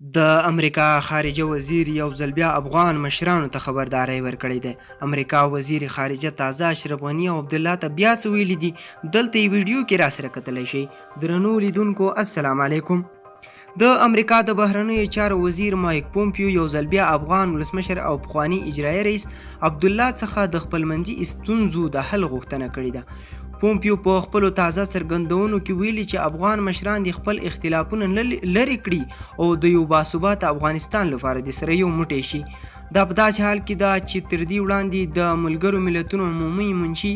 د امریکا خارجه وزیر یو ځل بیا افغان مشرانو ته خبرداری ورکړی دی. امریکا وزیر خارجه تازه اشرف غني او عبدالله ته بیا څه ویلي دي، دلته یې ویډیو کې راسره کتلی شئ. درنو لیدونکو السلام علیکم. د امریکا د بهرنیو چارو وزیر مایک پومپیو یو ځل بیا افغان ولسمشر او پخوانی اجرایي رئیس عبدالله څخه د خپلمنځي ستونزو د حل غوښتنه کړې ده. پومپیو په خپلو تازه څرګندونو کې ویلي چې افغان مشران د خپل اختلافونه لرې کړي او د یو باثباته افغانستان لپاره د سره یو موټی شي. دا په داسې حال کې ده چې تر دې وړاندې د ملګرو ملتونو عمومي منشي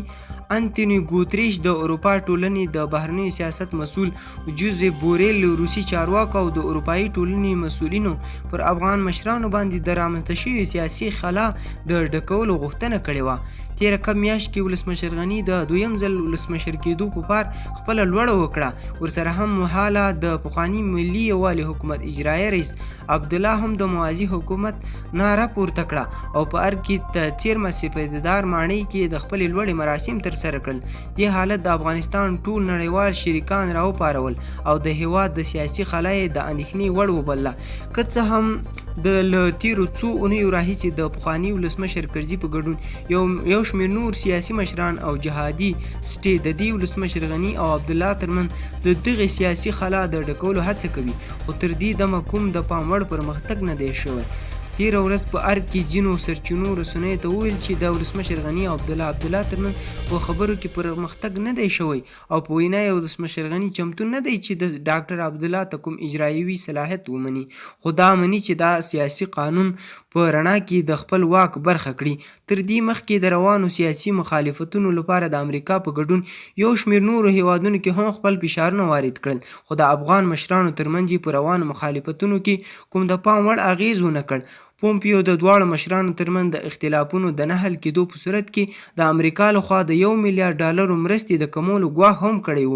انتوني ګوتریش د اروپا ټولنې د بهرنیو سیاست مسؤل جوزیف بوریل روسي چارواکو او د اروپایي ټولنې مسؤلینو پر افغان مشرانو باندې د رامنځته شوي سیاسي خلا د ډکولو غوښتنه کړې وه. تېره کم میاشت کې ولسمشر غني د دویم ځل ولسمشر کېدو په پار خپله لوړه وکړه. ورسره هم مهاله د پخواني ملي یووالي حکومت اجرایي رئیس عبدالله هم د موازي حکومت ناره پورته کړه او په ارګ کې د څیرمه سپیدار ماڼۍ کې د خپلې لوړې مراسم ترسره کړل. دې حالت د افغانستان ټول نړیوال شریکان راوپارول او د هېواد د سیاسي خلا یې د اندېښنې وړ وبلله. که څه هم له تېرو څو اونیو راهیسې د پخواني ولسمشر کرزي په ګډون یو شمېر نور سیاسي مشران او جهادي سټې د دې ولسمشر غني او عبدالله ترمنځ د دغې سیاسي خلا د ډکولو هڅه کوي، خو تر دې دمه کوم د پام وړ پرمختګ نه دی شوی. تېره ورځ په ارګ کې ځینو سرچینو رسنیو ته وویل چې د ولسمشر غني او عبدالله ترمنځ په خبرو کې پرمختګ نه دی شوی او په وینا یې ولسمشر غني چمتو نه دی چې د ډاکټر عبدالله ته کوم اجرایوي صلاحیت ومني، خو دا مني چې دا سیاسي قانون په رڼا کې د خپل واک برخه کړي. تر دې مخکې د روانو سیاسي مخالفتونو لپاره د امریکا په ګډون یو شمېر نورو هیوادونو کې هم خپل فشارونه وارد کړل، خو د افغان مشرانو ترمنځ یې په روانو مخالفتونو کې کوم د پام وړ اغیز ونه کړ. پومپیو د دواړو مشرانو ترمنځ د اختلافونو د نه حل کېدو په صورت کې د امریکا لخوا د $1 میلیارډ مرستې د کمولو ګواښ هم کړی و.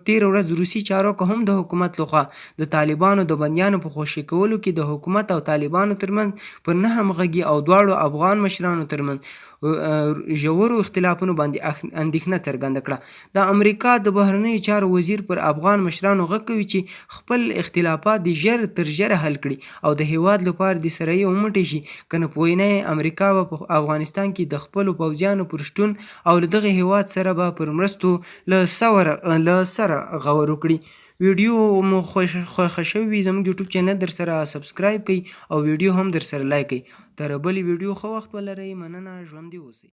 تېره ورځ روسي چارواکو هم د حکومت لخوا د طالبانو د بندیانو په خوشي کولو کې د حکومت او طالبانو ترمنځ پر نه همغږي او دواړو افغان مشرانو ترمنځ ژورو اختلافونو باندې اندېښنه څرګنده کړه. د امریکا د بهرنیو چارو وزیر پر افغان مشرانو غږ کوي چې خپل اختلافات د ژر تر ژره حل کړي او د هېواد لپاره د سره یو موټی شي، کنه په وینا یې امریکا به په افغانستان کې د خپلو پوځیانو پر شتون او له دغه هېواد سره به پر مرستو له سره غور وکړي. ویډیو مو خوښه شوې زموږ یوټیوب چینل در سره سبسکرایب کړئ او ویډیو هم در سره لایک کړئ. تر بلې ویډیو ښه وخت ولرئ. مننه، ژوندي اوسئ.